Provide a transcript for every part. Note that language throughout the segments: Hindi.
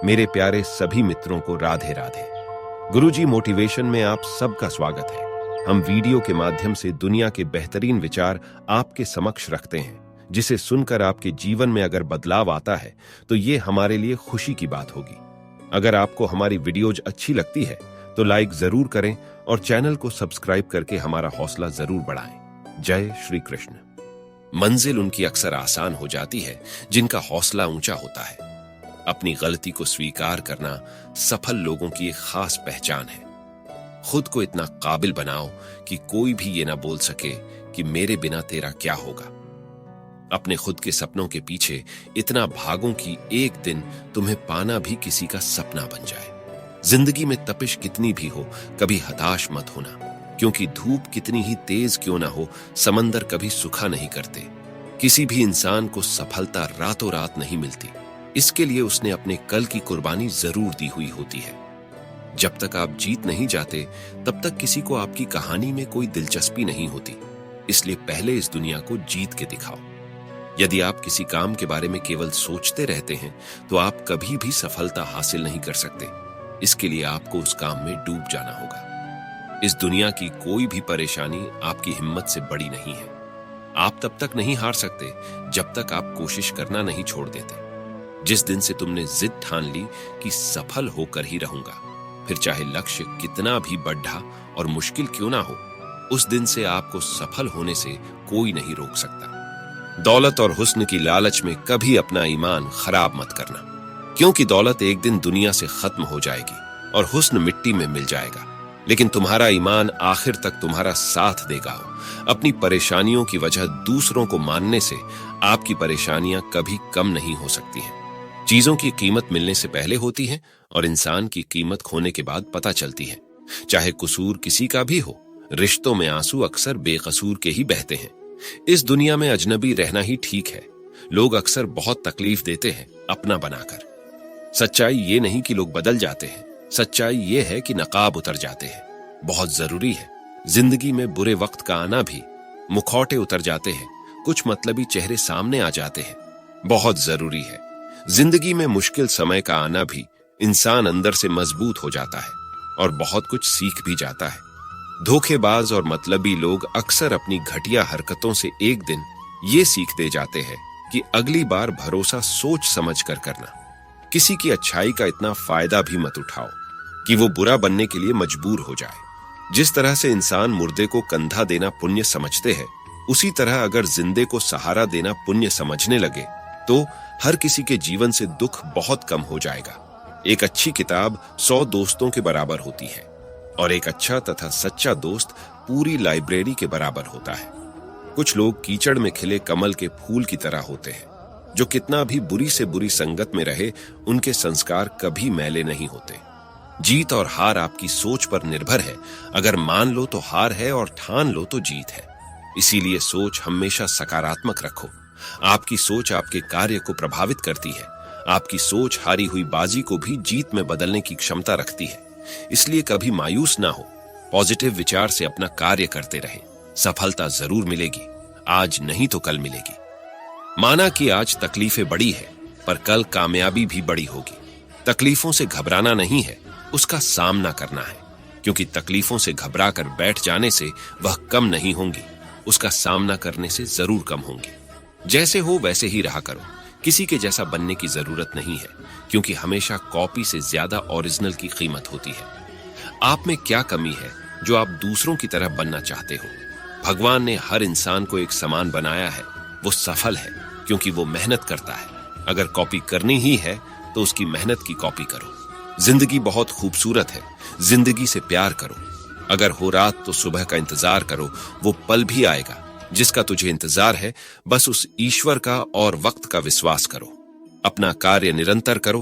मेरे प्यारे सभी मित्रों को राधे राधे। गुरुजी मोटिवेशन में आप सबका स्वागत है। हम वीडियो के माध्यम से दुनिया के बेहतरीन विचार आपके समक्ष रखते हैं, जिसे सुनकर आपके जीवन में अगर बदलाव आता है तो ये हमारे लिए खुशी की बात होगी। अगर आपको हमारी वीडियोज अच्छी लगती है तो लाइक जरूर करें और चैनल को सब्सक्राइब करके हमारा हौसला जरूर बढ़ाएं। जय श्री कृष्ण। मंजिल उनकी अक्सर आसान हो जाती है जिनका हौसला ऊंचा होता है। अपनी गलती को स्वीकार करना सफल लोगों की एक खास पहचान है। खुद को इतना काबिल बनाओ कि कोई भी ये ना बोल सके कि मेरे बिना तेरा क्या होगा। अपने खुद के सपनों के पीछे इतना भागो कि एक दिन तुम्हें पाना भी किसी का सपना बन जाए। जिंदगी में तपिश कितनी भी हो, कभी हताश मत होना, क्योंकि धूप कितनी ही तेज क्यों ना हो, समंदर कभी सूखा नहीं करते। किसी भी इंसान को सफलता रातों रात नहीं मिलती, इसके लिए उसने अपने कल की कुर्बानी जरूर दी हुई होती है। जब तक आप जीत नहीं जाते तब तक किसी को आपकी कहानी में कोई दिलचस्पी नहीं होती। इसलिए पहले इस दुनिया को जीत के दिखाओ। यदि आप किसी काम के बारे में केवल सोचते रहते हैं तो आप कभी भी सफलता हासिल नहीं कर सकते। इसके लिए आपको उस काम में डूब जाना होगा। इस दुनिया की कोई भी परेशानी आपकी हिम्मत से बड़ी नहीं है। आप तब तक नहीं हार सकते जब तक आप कोशिश करना नहीं छोड़ देते। जिस दिन से तुमने जिद ठान ली कि सफल होकर ही रहूंगा, फिर चाहे लक्ष्य कितना भी बढ़ा और मुश्किल क्यों ना हो, उस दिन से आपको सफल होने से कोई नहीं रोक सकता। दौलत और हुस्न की लालच में कभी अपना ईमान खराब मत करना, क्योंकि दौलत एक दिन दुनिया से खत्म हो जाएगी और हुस्न मिट्टी में मिल जाएगा, लेकिन तुम्हारा ईमान आखिर तक तुम्हारा साथ देगा। अपनी परेशानियों की वजह दूसरों को मानने से आपकी परेशानियां कभी कम नहीं हो सकती हैं। चीजों की कीमत मिलने से पहले होती है और इंसान की कीमत खोने के बाद पता चलती है। चाहे कसूर किसी का भी हो, रिश्तों में आंसू अक्सर बेकसूर के ही बहते हैं। इस दुनिया में अजनबी रहना ही ठीक है। लोग अक्सर बहुत तकलीफ देते हैं अपना बनाकर। सच्चाई ये नहीं कि लोग बदल जाते हैं, सच्चाई ये है कि नकाब उतर जाते हैं। बहुत जरूरी है। जिंदगी में बुरे वक्त का आना भी, मुखौटे उतर जाते हैं, कुछ मतलबी चेहरे सामने आ जाते हैं। बहुत जरूरी है। जिंदगी में मुश्किल समय का आना भी, इंसान अंदर से मजबूत हो जाता है और बहुत कुछ सीख भी जाता है। धोखेबाज और मतलबी लोग अक्सर अपनी घटिया हरकतों से एक दिन ये सीख दे जाते हैं कि अगली बार भरोसा सोच समझ कर करना। किसी की अच्छाई का इतना फायदा भी मत उठाओ कि वो बुरा बनने के लिए मजबूर हो जाए। जिस तरह से इंसान मुर्दे को कंधा देना पुण्य समझते हैं, उसी तरह अगर जिंदे को सहारा देना पुण्य समझने लगे तो हर किसी के जीवन से दुख बहुत कम हो जाएगा। एक अच्छी किताब 100 दोस्तों के बराबर होती है और एक अच्छा तथा सच्चा दोस्त पूरी लाइब्रेरी के बराबर होता है। कुछ लोग कीचड़ में खिले कमल के फूल की तरह होते हैं, जो कितना भी बुरी से बुरी संगत में रहे, उनके संस्कार कभी मैले नहीं होते। जीत और हार आपकी सोच पर निर्भर है। अगर मान लो तो हार है और ठान लो तो जीत है। इसीलिए सोच हमेशा सकारात्मक रखो। आपकी सोच आपके कार्य को प्रभावित करती है। आपकी सोच हारी हुई बाजी को भी जीत में बदलने की क्षमता रखती है। इसलिए कभी मायूस ना हो, पॉजिटिव विचार से अपना कार्य करते रहें। सफलता जरूर मिलेगी, आज नहीं तो कल मिलेगी। माना कि आज तकलीफें बड़ी है, पर कल कामयाबी भी बड़ी होगी। तकलीफों से घबराना नहीं है, उसका सामना करना है, क्योंकि तकलीफों से घबरा कर बैठ जाने से वह कम नहीं होंगी, उसका सामना करने से जरूर कम होंगी। जैसे हो वैसे ही रहा करो। किसी के जैसा बनने की जरूरत नहीं है, क्योंकि हमेशा कॉपी से ज्यादा ओरिजिनल की कीमत होती है। आप में क्या कमी है जो आप दूसरों की तरह बनना चाहते हो? भगवान ने हर इंसान को एक समान बनाया है। वो सफल है क्योंकि वो मेहनत करता है। अगर कॉपी करनी ही है तो उसकी मेहनत की कॉपी करो। जिंदगी बहुत खूबसूरत है, जिंदगी से प्यार करो। अगर हो रात तो सुबह का इंतजार करो, वो पल भी आएगा जिसका तुझे इंतजार है। बस उस ईश्वर का और वक्त का विश्वास करो। अपना कार्य निरंतर करो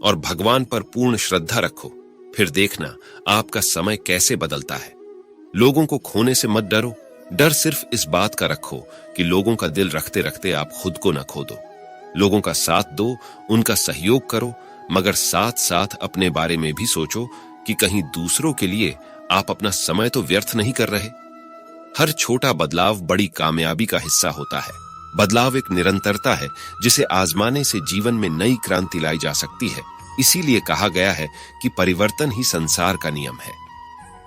और भगवान पर पूर्ण श्रद्धा रखो। फिर देखना आपका समय कैसे बदलता है। लोगों को खोने से मत डरो। डर सिर्फ इस बात का रखो कि लोगों का दिल रखते रखते आप खुद को न खो दो। लोगों का साथ दो, उनका सहयोग करो, मगर साथ साथ अपने बारे में भी सोचो कि कहीं दूसरों के लिए आप अपना समय तो व्यर्थ नहीं कर रहे। हर छोटा बदलाव बड़ी कामयाबी का हिस्सा होता है। बदलाव एक निरंतरता है जिसे आजमाने से जीवन में नई क्रांति लाई जा सकती है। इसीलिए कहा गया है कि परिवर्तन ही संसार का नियम है।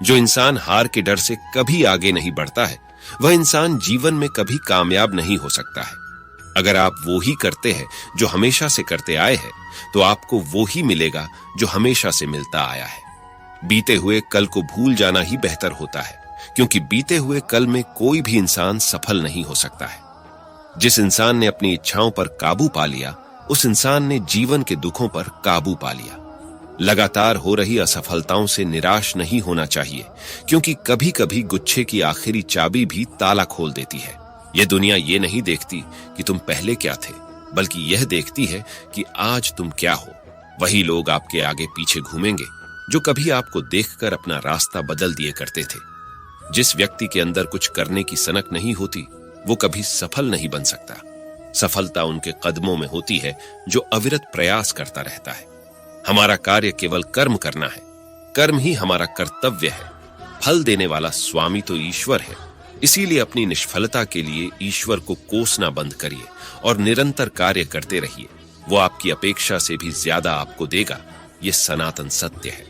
जो इंसान हार के डर से कभी आगे नहीं बढ़ता है, वह इंसान जीवन में कभी कामयाब नहीं हो सकता है। अगर आप वो ही करते हैं जो हमेशा से करते आए हैं, तो आपको वो ही मिलेगा जो हमेशा से मिलता आया है। बीते हुए कल को भूल जाना ही बेहतर होता है, क्योंकि बीते हुए कल में कोई भी इंसान सफल नहीं हो सकता है। जिस इंसान ने अपनी इच्छाओं पर काबू पा लिया, उस इंसान ने जीवन के दुखों पर काबू पा लिया। लगातार हो रही असफलताओं से निराश नहीं होना चाहिए, क्योंकि कभी कभी गुच्छे की आखिरी चाबी भी ताला खोल देती है। यह दुनिया ये नहीं देखती कि तुम पहले क्या थे, बल्कि यह देखती है कि आज तुम क्या हो। वही लोग आपके आगे पीछे घूमेंगे जो कभी आपको देखकर अपना रास्ता बदल दिए करते थे। जिस व्यक्ति के अंदर कुछ करने की सनक नहीं होती, वो कभी सफल नहीं बन सकता। सफलता उनके कदमों में होती है जो अविरत प्रयास करता रहता है। हमारा कार्य केवल कर्म करना है। कर्म ही हमारा कर्तव्य है। फल देने वाला स्वामी तो ईश्वर है। इसीलिए अपनी निष्फलता के लिए ईश्वर को कोसना बंद करिए और निरंतर कार्य करते रहिए। वो आपकी अपेक्षा से भी ज्यादा आपको देगा। ये सनातन सत्य है।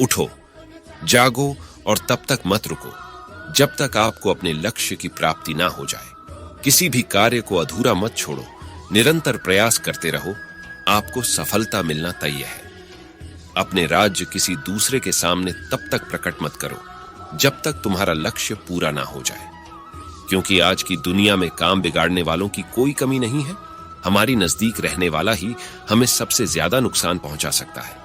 उठो, जागो और तब तक मत रुको जब तक आपको अपने लक्ष्य की प्राप्ति ना हो जाए। किसी भी कार्य को अधूरा मत छोड़ो। निरंतर प्रयास करते रहो। आपको सफलता मिलना तय है। अपने राज्य किसी दूसरे के सामने तब तक प्रकट मत करो जब तक तुम्हारा लक्ष्य पूरा ना हो जाए, क्योंकि आज की दुनिया में काम बिगाड़ने वालों की कोई कमी नहीं है। हमारी नजदीक रहने वाला ही हमें सबसे ज्यादा नुकसान पहुंचा सकता है।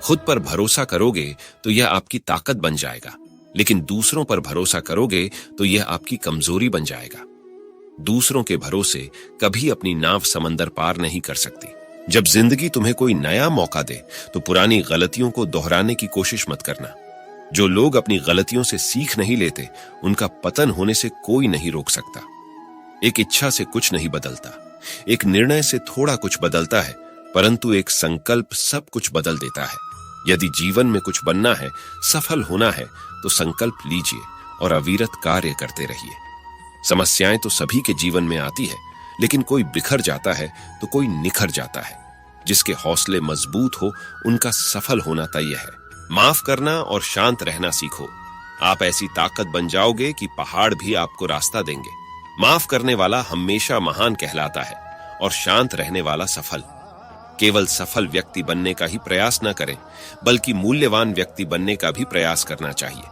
खुद पर भरोसा करोगे तो यह आपकी ताकत बन जाएगा, लेकिन दूसरों पर भरोसा करोगे तो यह आपकी कमजोरी बन जाएगा। दूसरों के भरोसे कभी अपनी नाव समंदर पार नहीं कर सकती। जब जिंदगी तुम्हें कोई नया मौका दे तो पुरानी गलतियों को दोहराने की कोशिश मत करना। जो लोग अपनी गलतियों से सीख नहीं लेते, उनका पतन होने से कोई नहीं रोक सकता। एक इच्छा से कुछ नहीं बदलता, एक निर्णय से थोड़ा कुछ बदलता है, परंतु एक संकल्प सब कुछ बदल देता है। यदि जीवन में कुछ बनना है, सफल होना है, तो संकल्प लीजिए और अविरत कार्य करते रहिए। समस्याएं तो सभी के जीवन में आती है, लेकिन कोई बिखर जाता है तो कोई निखर जाता है। जिसके हौसले मजबूत हो, उनका सफल होना तय है। माफ करना और शांत रहना सीखो। आप ऐसी ताकत बन जाओगे कि पहाड़ भी आपको रास्ता देंगे। माफ करने वाला हमेशा महान कहलाता है और शांत रहने वाला सफल। केवल सफल व्यक्ति बनने का ही प्रयास न करें, बल्कि मूल्यवान व्यक्ति बनने का भी प्रयास करना चाहिए,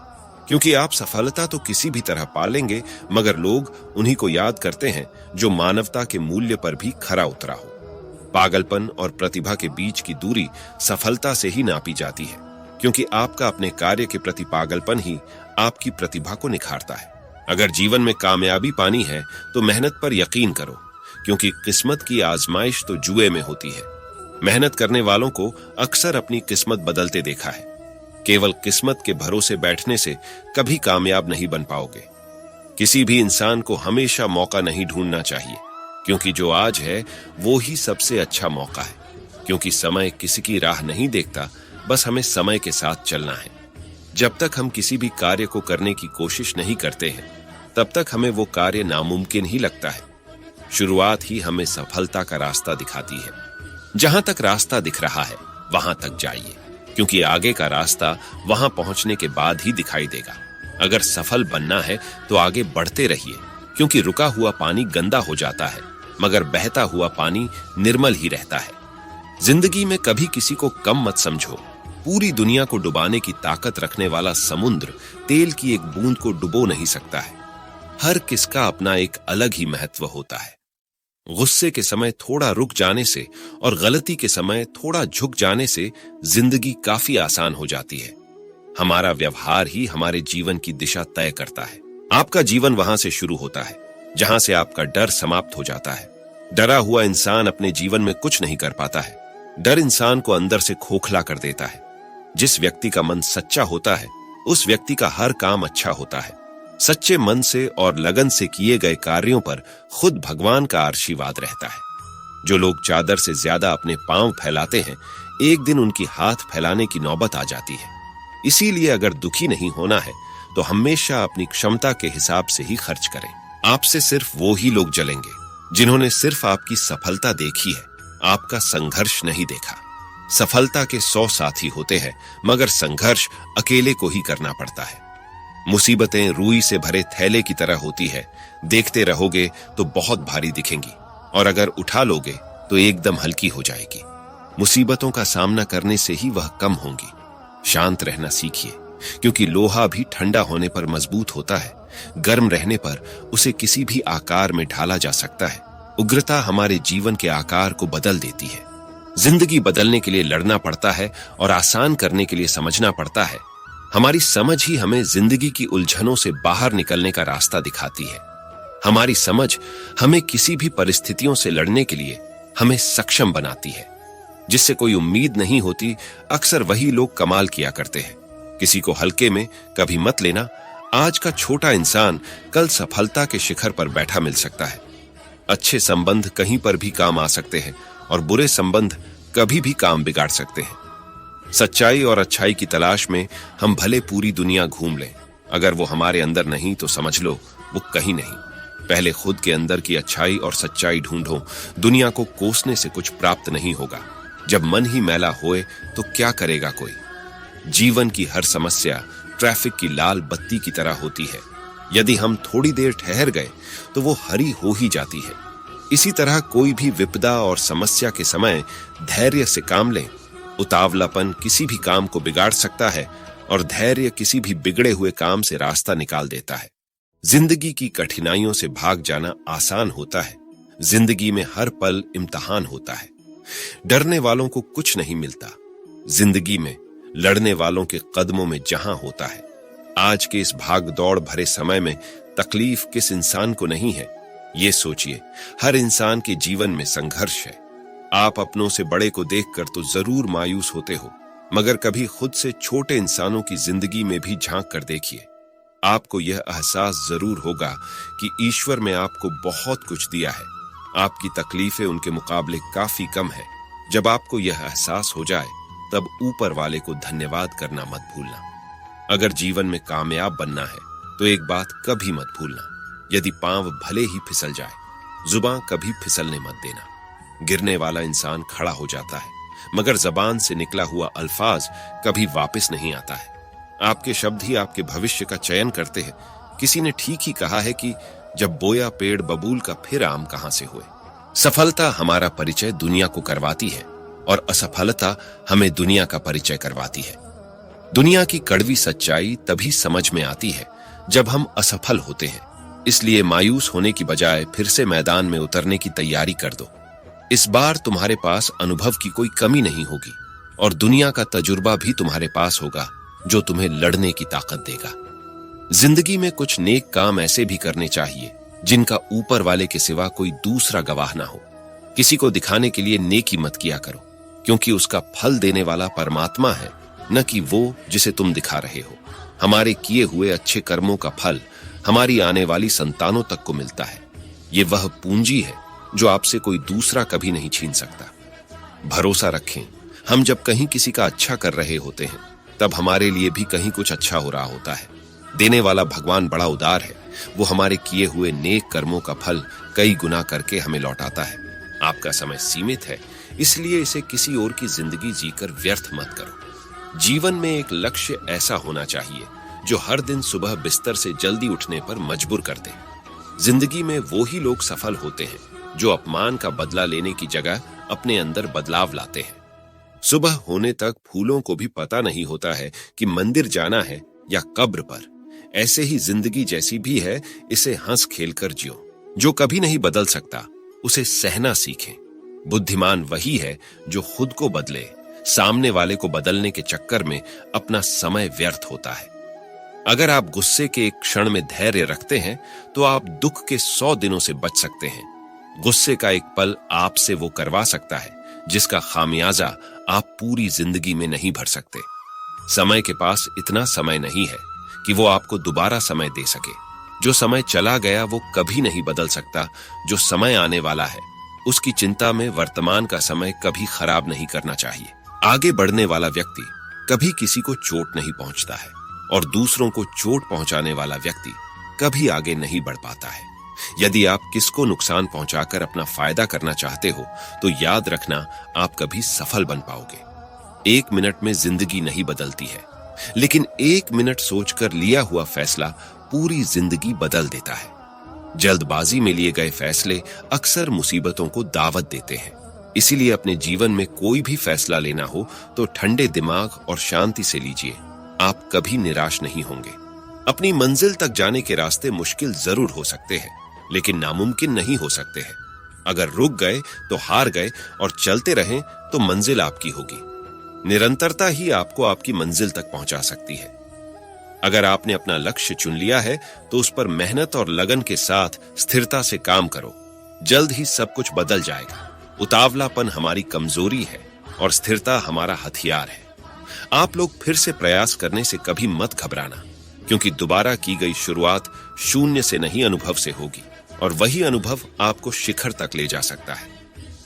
क्योंकि आप सफलता तो किसी भी तरह पा लेंगे, मगर लोग उन्हीं को याद करते हैं जो मानवता के मूल्य पर भी खरा उतरा हो। पागलपन और प्रतिभा के बीच की दूरी सफलता से ही नापी जाती है, क्योंकि आपका अपने कार्य के प्रति पागलपन ही आपकी प्रतिभा को निखारता है। अगर जीवन में कामयाबी पानी है तो मेहनत पर यकीन करो, क्योंकि किस्मत की आजमाइश तो जुए में होती है। मेहनत करने वालों को अक्सर अपनी किस्मत बदलते देखा है। केवल किस्मत के भरोसे बैठने से कभी कामयाब नहीं बन पाओगे। किसी भी इंसान को हमेशा मौका नहीं ढूंढना चाहिए, क्योंकि जो आज है वो ही सबसे अच्छा मौका है। क्योंकि समय किसी की राह नहीं देखता, बस हमें समय के साथ चलना है। जब तक हम किसी भी कार्य को करने की कोशिश नहीं करते हैं, तब तक हमें वो कार्य नामुमकिन ही लगता है। शुरुआत ही हमें सफलता का रास्ता दिखाती है। जहां तक रास्ता दिख रहा है वहां तक जाइए, क्योंकि आगे का रास्ता वहां पहुंचने के बाद ही दिखाई देगा। अगर सफल बनना है तो आगे बढ़ते रहिए, क्योंकि रुका हुआ पानी गंदा हो जाता है, मगर बहता हुआ पानी निर्मल ही रहता है। जिंदगी में कभी किसी को कम मत समझो। पूरी दुनिया को डुबाने की ताकत रखने वाला समुद्र तेल की एक बूंद को डुबो नहीं सकता है। हर किसका अपना एक अलग ही महत्व होता है। गुस्से के समय थोड़ा रुक जाने से और गलती के समय थोड़ा झुक जाने से जिंदगी काफी आसान हो जाती है। हमारा व्यवहार ही हमारे जीवन की दिशा तय करता है। आपका जीवन वहां से शुरू होता है जहां से आपका डर समाप्त हो जाता है। डरा हुआ इंसान अपने जीवन में कुछ नहीं कर पाता है। डर इंसान को अंदर से खोखला कर देता है। जिस व्यक्ति का मन सच्चा होता है, उस व्यक्ति का हर काम अच्छा होता है। सच्चे मन से और लगन से किए गए कार्यों पर खुद भगवान का आशीर्वाद रहता है। जो लोग चादर से ज्यादा अपने पांव फैलाते हैं, एक दिन उनकी हाथ फैलाने की नौबत आ जाती है। इसीलिए अगर दुखी नहीं होना है तो हमेशा अपनी क्षमता के हिसाब से ही खर्च करें। आपसे सिर्फ वो ही लोग जलेंगे जिन्होंने सिर्फ आपकी सफलता देखी है, आपका संघर्ष नहीं देखा। सफलता के 100 साथी होते हैं, मगर संघर्ष अकेले को ही करना पड़ता है। मुसीबतें रुई से भरे थैले की तरह होती है, देखते रहोगे तो बहुत भारी दिखेंगी, और अगर उठा लोगे तो एकदम हल्की हो जाएगी। मुसीबतों का सामना करने से ही वह कम होंगी। शांत रहना सीखिए, क्योंकि लोहा भी ठंडा होने पर मजबूत होता है, गर्म रहने पर उसे किसी भी आकार में ढाला जा सकता है। उग्रता हमारे जीवन के आकार को बदल देती है। जिंदगी बदलने के लिए लड़ना पड़ता है और आसान करने के लिए समझना पड़ता है। हमारी समझ ही हमें जिंदगी की उलझनों से बाहर निकलने का रास्ता दिखाती है। हमारी समझ हमें किसी भी परिस्थितियों से लड़ने के लिए हमें सक्षम बनाती है। जिससे कोई उम्मीद नहीं होती, अक्सर वही लोग कमाल किया करते हैं। किसी को हल्के में कभी मत लेना। आज का छोटा इंसान कल सफलता के शिखर पर बैठा मिल सकता है। अच्छे संबंध कहीं पर भी काम आ सकते हैं और बुरे संबंध कभी भी काम बिगाड़ सकते हैं। सच्चाई और अच्छाई की तलाश में हम भले पूरी दुनिया घूम लें, अगर वो हमारे अंदर नहीं तो समझ लो वो कहीं नहीं। पहले खुद के अंदर की अच्छाई और सच्चाई ढूंढो। दुनिया को कोसने से कुछ प्राप्त नहीं होगा। जब मन ही मैला होए तो क्या करेगा कोई। जीवन की हर समस्या ट्रैफिक की लाल बत्ती की तरह होती है। यदि हम थोड़ी देर ठहर गए तो वो हरी हो ही जाती है। इसी तरह कोई भी विपदा और समस्या के समय धैर्य से काम लें। उतावलापन किसी भी काम को बिगाड़ सकता है और धैर्य किसी भी बिगड़े हुए काम से रास्ता निकाल देता है। जिंदगी की कठिनाइयों से भाग जाना आसान होता है। जिंदगी में हर पल इम्तिहान होता है। डरने वालों को कुछ नहीं मिलता। जिंदगी में लड़ने वालों के कदमों में जहां होता है। आज के इस भाग दौड़ भरे समय में तकलीफ किस इंसान को नहीं है, ये सोचिए। हर इंसान के जीवन में संघर्ष है। आप अपनों से बड़े को देखकर तो जरूर मायूस होते हो, मगर कभी खुद से छोटे इंसानों की जिंदगी में भी झांक कर देखिए। आपको यह एहसास जरूर होगा कि ईश्वर ने आपको बहुत कुछ दिया है। आपकी तकलीफें उनके मुकाबले काफी कम है। जब आपको यह एहसास हो जाए तब ऊपर वाले को धन्यवाद करना मत भूलना। अगर जीवन में कामयाब बनना है तो एक बात कभी मत भूलना, यदि पांव भले ही फिसल जाए, जुबान कभी फिसलने मत देना। गिरने वाला इंसान खड़ा हो जाता है, मगर जबान से निकला हुआ अल्फाज कभी वापस नहीं आता है। आपके शब्द ही आपके भविष्य का चयन करते हैं। किसी ने ठीक ही कहा है कि जब बोया पेड़ बबूल का फिर आम कहां से हुए। सफलता हमारा परिचय दुनिया को करवाती है और असफलता हमें दुनिया का परिचय करवाती है। दुनिया की कड़वी सच्चाई तभी समझ में आती है जब हम असफल होते हैं। इसलिए मायूस होने की बजाय फिर से मैदान में उतरने की तैयारी कर दो। इस बार तुम्हारे पास अनुभव की कोई कमी नहीं होगी और दुनिया का तजुर्बा भी तुम्हारे पास होगा जो तुम्हें लड़ने की ताकत देगा। जिंदगी में कुछ नेक काम ऐसे भी करने चाहिए जिनका ऊपर वाले के सिवा कोई दूसरा गवाह ना हो। किसी को दिखाने के लिए नेकी मत किया करो, क्योंकि उसका फल देने वाला परमात्मा है, न कि वो जिसे तुम दिखा रहे हो। हमारे किए हुए अच्छे कर्मों का फल हमारी आने वाली संतानों तक को मिलता है। ये वह पूंजी है जो आपसे कोई दूसरा कभी नहीं छीन सकता। भरोसा रखें, हम जब कहीं किसी का अच्छा कर रहे होते हैं तब हमारे लिए भी कहीं कुछ अच्छा हो रहा होता है। देने वाला भगवान बड़ा उदार है। वो हमारे किए हुए नेक कर्मों का फल कई गुना करके हमें लौटाता है। आपका समय सीमित है, इसलिए इसे किसी और की जिंदगी जीकर व्यर्थ मत करो। जीवन में एक लक्ष्य ऐसा होना चाहिए जो हर दिन सुबह बिस्तर से जल्दी उठने पर मजबूर कर दे। जिंदगी में वो ही लोग सफल होते हैं जो अपमान का बदला लेने की जगह अपने अंदर बदलाव लाते हैं। सुबह होने तक फूलों को भी पता नहीं होता है कि मंदिर जाना है या कब्र पर। ऐसे ही जिंदगी जैसी भी है, इसे हंस खेल कर जियो। जो कभी नहीं बदल सकता उसे सहना सीखें। बुद्धिमान वही है जो खुद को बदले। सामने वाले को बदलने के चक्कर में अपना समय व्यर्थ होता है। अगर आप गुस्से के एक क्षण में धैर्य रखते हैं तो आप दुख के 100 दिनों से बच सकते हैं। गुस्से का एक पल आपसे वो करवा सकता है जिसका खामियाजा आप पूरी जिंदगी में नहीं भर सकते। समय के पास इतना समय नहीं है कि वो आपको दोबारा समय दे सके। जो समय चला गया वो कभी नहीं बदल सकता। जो समय आने वाला है उसकी चिंता में वर्तमान का समय कभी खराब नहीं करना चाहिए। आगे बढ़ने वाला व्यक्ति कभी किसी को चोट नहीं पहुंचता है और दूसरों को चोट पहुंचाने वाला व्यक्ति कभी आगे नहीं बढ़ पाता है। यदि आप किसको नुकसान पहुंचाकर अपना फायदा करना चाहते हो तो याद रखना आप कभी सफल बन पाओगे। 1 मिनट में जिंदगी नहीं बदलती है, लेकिन 1 मिनट सोचकर लिया हुआ फैसला पूरी जिंदगी बदल देता है। जल्दबाजी में लिए गए फैसले अक्सर मुसीबतों को दावत देते हैं। इसीलिए अपने जीवन में कोई भी फैसला लेना हो तो ठंडे दिमाग और शांति से लीजिए। आप कभी निराश नहीं होंगे। अपनी मंजिल तक जाने के रास्ते मुश्किल जरूर हो सकते हैं, लेकिन नामुमकिन नहीं हो सकते हैं। अगर रुक गए तो हार गए और चलते रहें तो मंजिल आपकी होगी। निरंतरता ही आपको आपकी मंजिल तक पहुंचा सकती है। अगर आपने अपना लक्ष्य चुन लिया है तो उस पर मेहनत और लगन के साथ स्थिरता से काम करो। जल्द ही सब कुछ बदल जाएगा। उतावलापन हमारी कमजोरी है और स्थिरता हमारा हथियार है। आप लोग फिर से प्रयास करने से कभी मत घबराना, क्योंकि दोबारा की गई शुरुआत शून्य से नहीं अनुभव से होगी, और वही अनुभव आपको शिखर तक ले जा सकता है।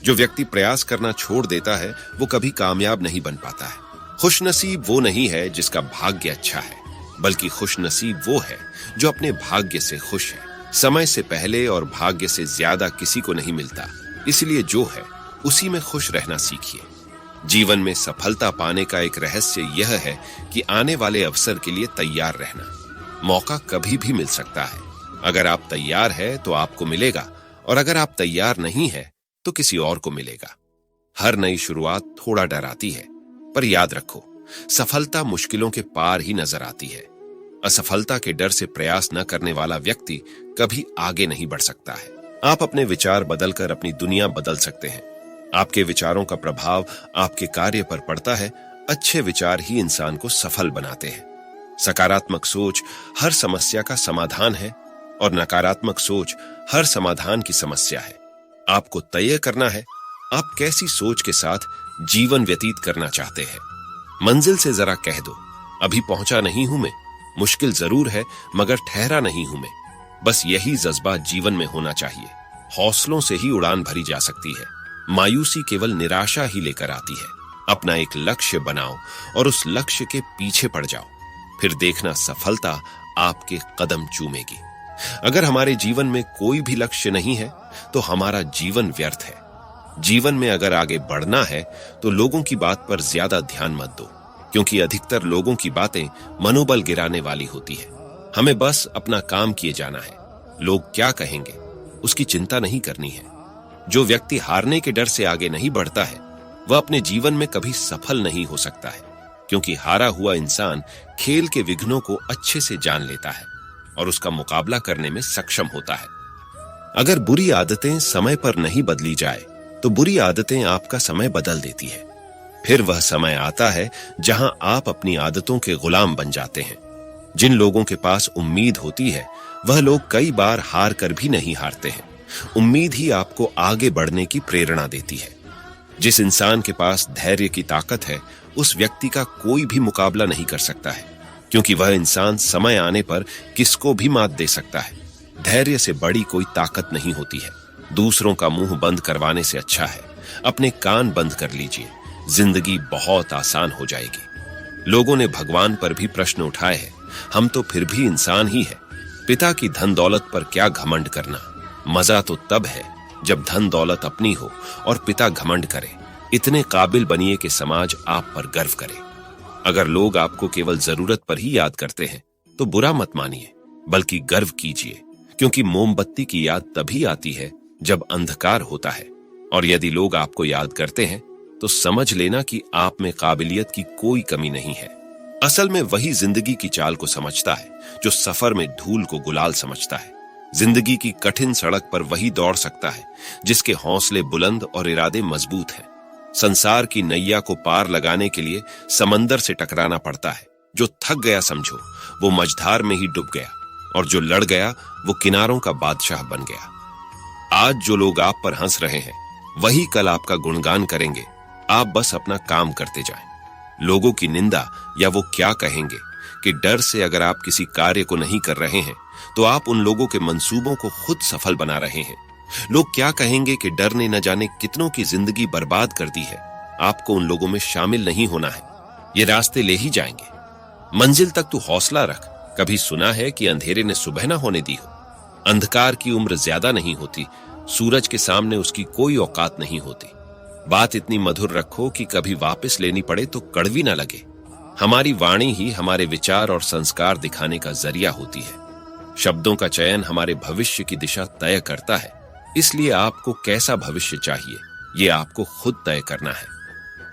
जो व्यक्ति प्रयास करना छोड़ देता है वो कभी कामयाब नहीं बन पाता है। खुशनसीब वो नहीं है जिसका भाग्य अच्छा है, बल्कि खुशनसीब वो है जो अपने भाग्य से खुश है। समय से पहले और भाग्य से ज्यादा किसी को नहीं मिलता, इसलिए जो है उसी में खुश रहना सीखिए। जीवन में सफलता पाने का एक रहस्य यह है कि आने वाले अवसर के लिए तैयार रहना। मौका कभी भी मिल सकता है। अगर आप तैयार हैं तो आपको मिलेगा, और अगर आप तैयार नहीं हैं तो किसी और को मिलेगा। हर नई शुरुआत थोड़ा डराती है, पर याद रखो, सफलता मुश्किलों के पार ही नजर आती है। असफलता के डर से प्रयास न करने वाला व्यक्ति कभी आगे नहीं बढ़ सकता है। आप अपने विचार बदलकर अपनी दुनिया बदल सकते हैं। आपके विचारों का प्रभाव आपके कार्य पर पड़ता है। अच्छे विचार ही इंसान को सफल बनाते हैं। सकारात्मक सोच हर समस्या का समाधान है, और नकारात्मक सोच हर समाधान की समस्या है। आपको तय करना है आप कैसी सोच के साथ जीवन व्यतीत करना चाहते हैं। मंजिल से जरा कह दो, अभी पहुंचा नहीं हूं मैं, मुश्किल जरूर है मगर ठहरा नहीं हूं मैं। बस यही जज्बा जीवन में होना चाहिए। हौसलों से ही उड़ान भरी जा सकती है। मायूसी केवल निराशा ही लेकर आती है। अपना एक लक्ष्य बनाओ और उस लक्ष्य के पीछे पड़ जाओ, फिर देखना सफलता आपके कदम चूमेगी। अगर हमारे जीवन में कोई भी लक्ष्य नहीं है तो हमारा जीवन व्यर्थ है। जीवन में अगर आगे बढ़ना है तो लोगों की बात पर ज्यादा ध्यान मत दो, क्योंकि अधिकतर लोगों की बातें मनोबल गिराने वाली होती है। हमें बस अपना काम किए जाना है। लोग क्या कहेंगे उसकी चिंता नहीं करनी है। जो व्यक्ति हारने के डर से आगे नहीं बढ़ता है वह अपने जीवन में कभी सफल नहीं हो सकता है, क्योंकि हारा हुआ इंसान खेल के विघ्नों को अच्छे से जान लेता है और उसका मुकाबला करने में सक्षम होता है। अगर बुरी आदतें समय पर नहीं बदली जाए तो बुरी आदतें आपका समय बदल देती है। फिर वह समय आता है जहां आप अपनी आदतों के गुलाम बन जाते हैं। जिन लोगों के पास उम्मीद होती है वह लोग कई बार हार कर भी नहीं हारते हैं। उम्मीद ही आपको आगे बढ़ने की प्रेरणा देती है। जिस इंसान के पास धैर्य की ताकत है उस व्यक्ति का कोई भी मुकाबला नहीं कर सकता है, क्योंकि वह इंसान समय आने पर किसको भी मात दे सकता है। धैर्य से बड़ी कोई ताकत नहीं होती है। दूसरों का मुंह बंद करवाने से अच्छा है अपने कान बंद कर लीजिए। जिंदगी बहुत आसान हो जाएगी। लोगों ने भगवान पर भी प्रश्न उठाए हैं, हम तो फिर भी इंसान ही है। पिता की धन दौलत पर क्या घमंड करना। मजा तो तब है जब धन दौलत अपनी हो और पिता घमंड करे। इतने काबिल बनिए कि समाज आप पर गर्व करे। अगर लोग आपको केवल जरूरत पर ही याद करते हैं तो बुरा मत मानिए, बल्कि गर्व कीजिए, क्योंकि मोमबत्ती की याद तभी आती है जब अंधकार होता है। और यदि लोग आपको याद करते हैं तो समझ लेना कि आप में काबिलियत की कोई कमी नहीं है। असल में वही जिंदगी की चाल को समझता है जो सफर में धूल को गुलाल समझता है। जिंदगी की कठिन सड़क पर वही दौड़ सकता है जिसके हौसले बुलंद और इरादे मजबूत हैं। संसार की नैया को पार लगाने के लिए समंदर से टकराना पड़ता है। जो थक गया समझो वो मझधार में ही डूब गया, और जो लड़ गया वो किनारों का बादशाह बन गया। आज जो लोग आप पर हंस रहे हैं वही कल आपका गुणगान करेंगे। आप बस अपना काम करते जाएं। लोगों की निंदा या वो क्या कहेंगे कि डर से अगर आप किसी कार्य को नहीं कर रहे हैं तो आप उन लोगों के मंसूबों को खुद सफल बना रहे हैं। लोग क्या कहेंगे कि डर ने न जाने कितनों की जिंदगी बर्बाद कर दी है। आपको उन लोगों में शामिल नहीं होना है। ये रास्ते ले ही जाएंगे। मंजिल तक तू हौसला रख। कभी सुना है कि अंधेरे ने सुबह ना होने दी हो। अंधकार की उम्र ज्यादा नहीं होती, सूरज के सामने उसकी कोई औकात नहीं होती। बात इतनी मधुर रखो कि कभी वापस लेनी पड़े तो कड़वी ना लगे। हमारी वाणी ही हमारे विचार और संस्कार दिखाने का जरिया होती है। शब्दों का चयन हमारे भविष्य की दिशा तय करता है। इसलिए आपको कैसा भविष्य चाहिए, ये आपको खुद तय करना है।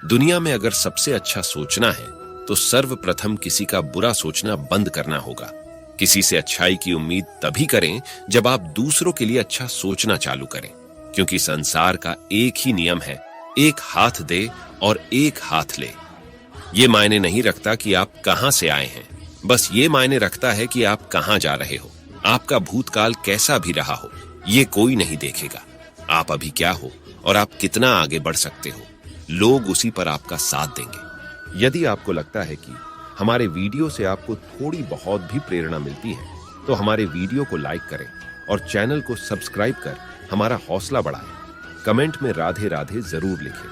दुनिया में अगर सबसे अच्छा सोचना है तो सर्वप्रथम किसी का बुरा सोचना बंद करना होगा। किसी से अच्छाई की उम्मीद तभी करें जब आप दूसरों के लिए अच्छा सोचना चालू करें, क्योंकि संसार का एक ही नियम है, एक हाथ दे और एक हाथ ले। ये मायने नहीं रखता कि आप कहां से आए हैं, बस ये मायने रखता है कि आप कहां जा रहे हो। आपका भूतकाल कैसा भी रहा हो, ये कोई नहीं देखेगा। आप अभी क्या हो और आप कितना आगे बढ़ सकते हो, लोग उसी पर आपका साथ देंगे। यदि आपको लगता है कि हमारे वीडियो से आपको थोड़ी बहुत भी प्रेरणा मिलती है, तो हमारे वीडियो को लाइक करें और चैनल को सब्सक्राइब कर हमारा हौसला बढ़ाएं। कमेंट में राधे राधे जरूर लिखें।